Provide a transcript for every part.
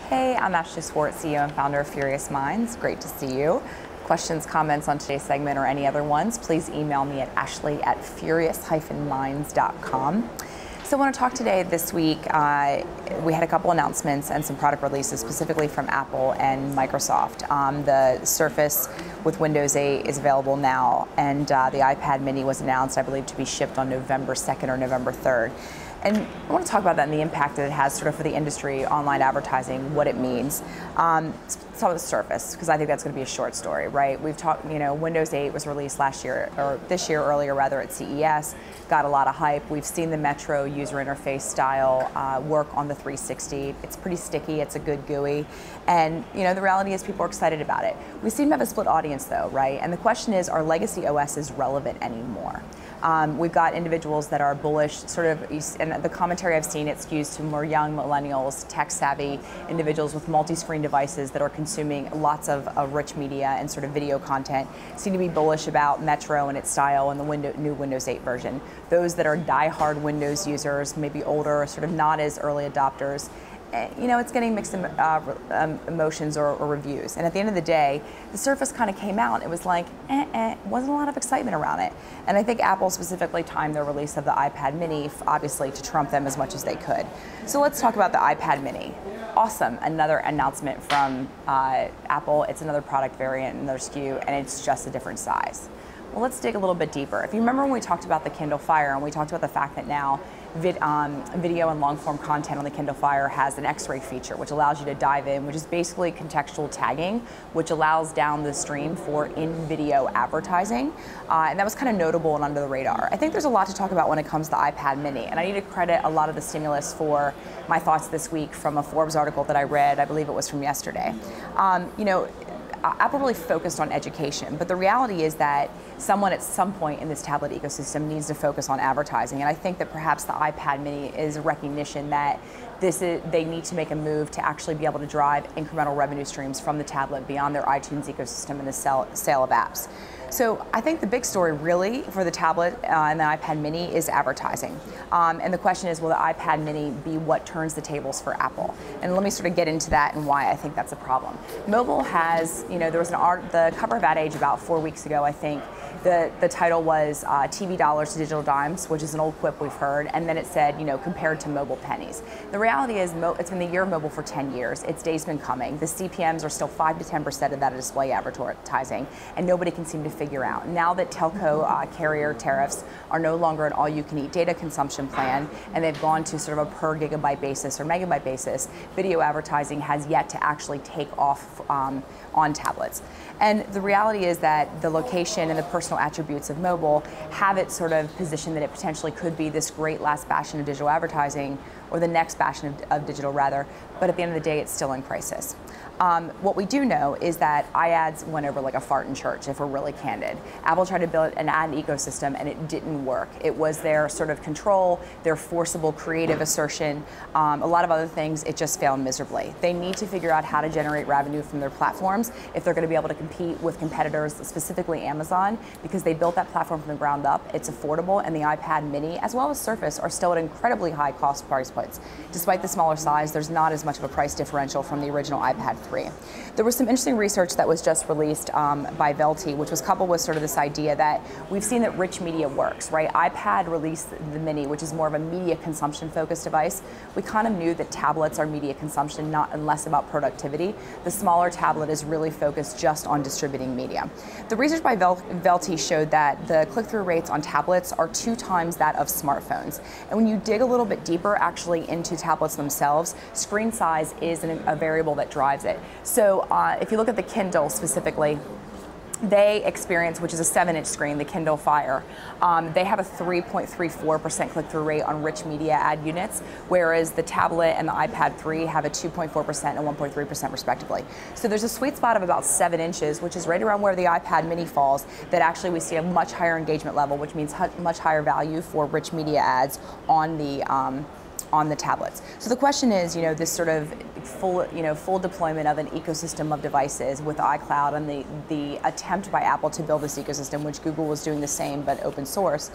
Hey, I'm Ashley Swartz, CEO and founder of Furious Minds. Great to see you. Questions, comments on today's segment or any other ones, please email me at ashley@furious-minds.com. So I want to talk today, this week, we had a couple announcements and some product releases specifically from Apple and Microsoft. The Surface with Windows 8 is available now, and the iPad mini was announced, I believe, to be shipped on November 2nd or November 3rd. And I want to talk about that and the impact that it has sort of for the industry, online advertising, what it means. Let's talk about the Surface, because I think that's going to be a short story, right? We've talked, Windows 8 was released last year, or this year earlier rather, at CES, got a lot of hype. We've seen the Metro user interface style work on the 360. It's pretty sticky, it's a good GUI, and the reality is people are excited about it. We seem to have a split audience though, right? And the question is, are legacy OSs relevant anymore? We've got individuals that are bullish, sort of, and the commentary I've seen, it skews to more young millennials, tech-savvy individuals with multi-screen devices that are consuming lots of rich media and sort of video content, seem to be bullish about Metro and its style and the new Windows 8 version. Those that are die-hard Windows users, maybe older, sort of not as early adopters, it's getting mixed emotions or reviews. And at the end of the day, the Surface kind of came out. It was like, wasn't a lot of excitement around it. And I think Apple specifically timed their release of the iPad mini, obviously, to trump them as much as they could. So let's talk about the iPad mini. Awesome, another announcement from Apple. It's another product variant, another SKU, and it's just a different size. Well, let's dig a little bit deeper. If you remember when we talked about the Kindle Fire, and we talked about the fact that now video and long-form content on the Kindle Fire has an X-ray feature, which allows you to dive in, which is basically contextual tagging, which allows down the stream for in-video advertising. And that was kind of notable and under the radar. I think there's a lot to talk about when it comes to the iPad mini, and I need to credit a lot of the stimulus for my thoughts this week from a Forbes article that I read. I believe it was from yesterday. Apple really focused on education, but the reality is that someone at some point in this tablet ecosystem needs to focus on advertising, and I think that perhaps the iPad mini is a recognition that they need to make a move to actually be able to drive incremental revenue streams from the tablet beyond their iTunes ecosystem and the sale of apps. So I think the big story really for the tablet and the iPad mini is advertising. And the question is, will the iPad mini be what turns the tables for Apple? And let me sort of get into that and why I think that's a problem. Mobile has, there was the cover of Ad Age about 4 weeks ago, I think. The title was TV dollars to digital dimes, which is an old quip we've heard, and then it said, compared to mobile pennies. The reality is, it's been the year of mobile for 10 years. Its day's been coming. The CPMs are still 5 to 10% of that display advertising, and nobody can seem to figure out. Now that telco carrier tariffs are no longer an all-you-can-eat data consumption plan, and they've gone to sort of a per gigabyte basis or megabyte basis, video advertising has yet to actually take off on tablets. And the reality is that the location and the personal attributes of mobile have it sort of positioned that it potentially could be this great last bastion of digital advertising, or the next bastion of digital rather, but at the end of the day, it's still in crisis. What we do know is that iAds went over like a fart in church, if we're really candid. Apple tried to build an ad ecosystem and it didn't work. It was their sort of control, their forcible creative assertion, a lot of other things, it just failed miserably. They need to figure out how to generate revenue from their platforms if they're going to be able to compete with competitors, specifically Amazon, because they built that platform from the ground up. It's affordable, and the iPad mini, as well as Surface, are still at incredibly high cost price points. Despite the smaller size, there's not as much of a price differential from the original iPad 3. There was some interesting research that was just released by Velti, which was coupled with sort of this idea that we've seen that rich media works, right? iPad released the mini, which is more of a media consumption focused device. We kind of knew that tablets are media consumption, not and less about productivity. The smaller tablet is really focused just on distributing media. The research by Velti showed that the click-through rates on tablets are 2 times that of smartphones. And when you dig a little bit deeper actually into tablets themselves, screen size is a variable that drives it. So if you look at the Kindle specifically, they experience, which is a 7-inch screen, the Kindle Fire, they have a 3.34% click-through rate on rich media ad units, whereas the tablet and the iPad 3 have a 2.4% and 1.3% respectively. So there's a sweet spot of about 7 inches, which is right around where the iPad mini falls, that actually we see a much higher engagement level, which means much higher value for rich media ads on the tablets. So the question is, this sort of full deployment of an ecosystem of devices with iCloud and the attempt by Apple to build this ecosystem, which Google was doing the same but open source.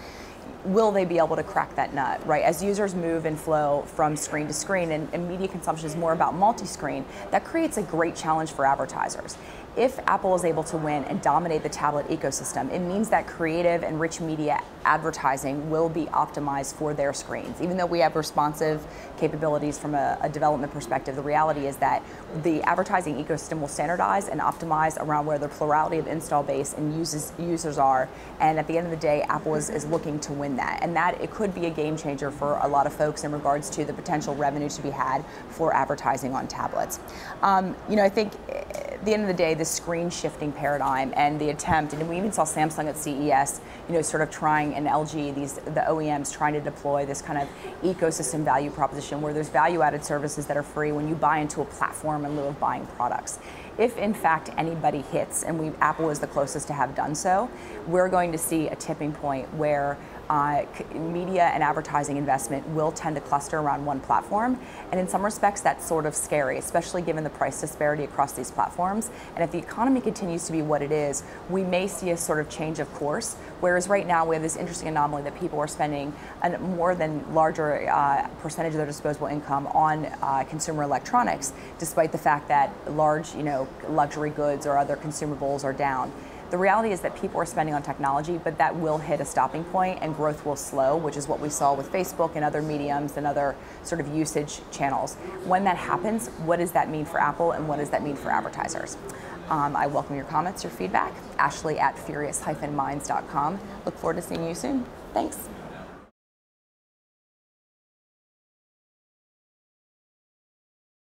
will they be able to crack that nut, right? As users move and flow from screen to screen, and media consumption is more about multi-screen, that creates a great challenge for advertisers. If Apple is able to win and dominate the tablet ecosystem, it means that creative and rich media advertising will be optimized for their screens. Even though we have responsive capabilities from a development perspective, the reality is that the advertising ecosystem will standardize and optimize around where the plurality of install base and users are. And at the end of the day, Apple is looking to win that. And that it could be a game changer for a lot of folks in regards to the potential revenue to be had for advertising on tablets. I think at the end of the day, the screen shifting paradigm and the attempt, and we even saw Samsung at CES, sort of trying, and LG, the OEMs trying to deploy this kind of ecosystem value proposition where there's value-added services that are free when you buy into a platform in lieu of buying products. If in fact anybody hits, and Apple is the closest to have done so, we're going to see a tipping point where media and advertising investment will tend to cluster around one platform. And in some respects, that's sort of scary, especially given the price disparity across these platforms. And if the economy continues to be what it is, we may see a sort of change of course. Whereas right now, we have this interesting anomaly that people are spending a more than larger percentage of their disposable income on consumer electronics, despite the fact that large, luxury goods or other consumables are down. The reality is that people are spending on technology, but that will hit a stopping point and growth will slow, which is what we saw with Facebook and other mediums and other sort of usage channels. When that happens, what does that mean for Apple and what does that mean for advertisers? I welcome your comments, your feedback. Ashley at furious-minds.com. Look forward to seeing you soon. Thanks.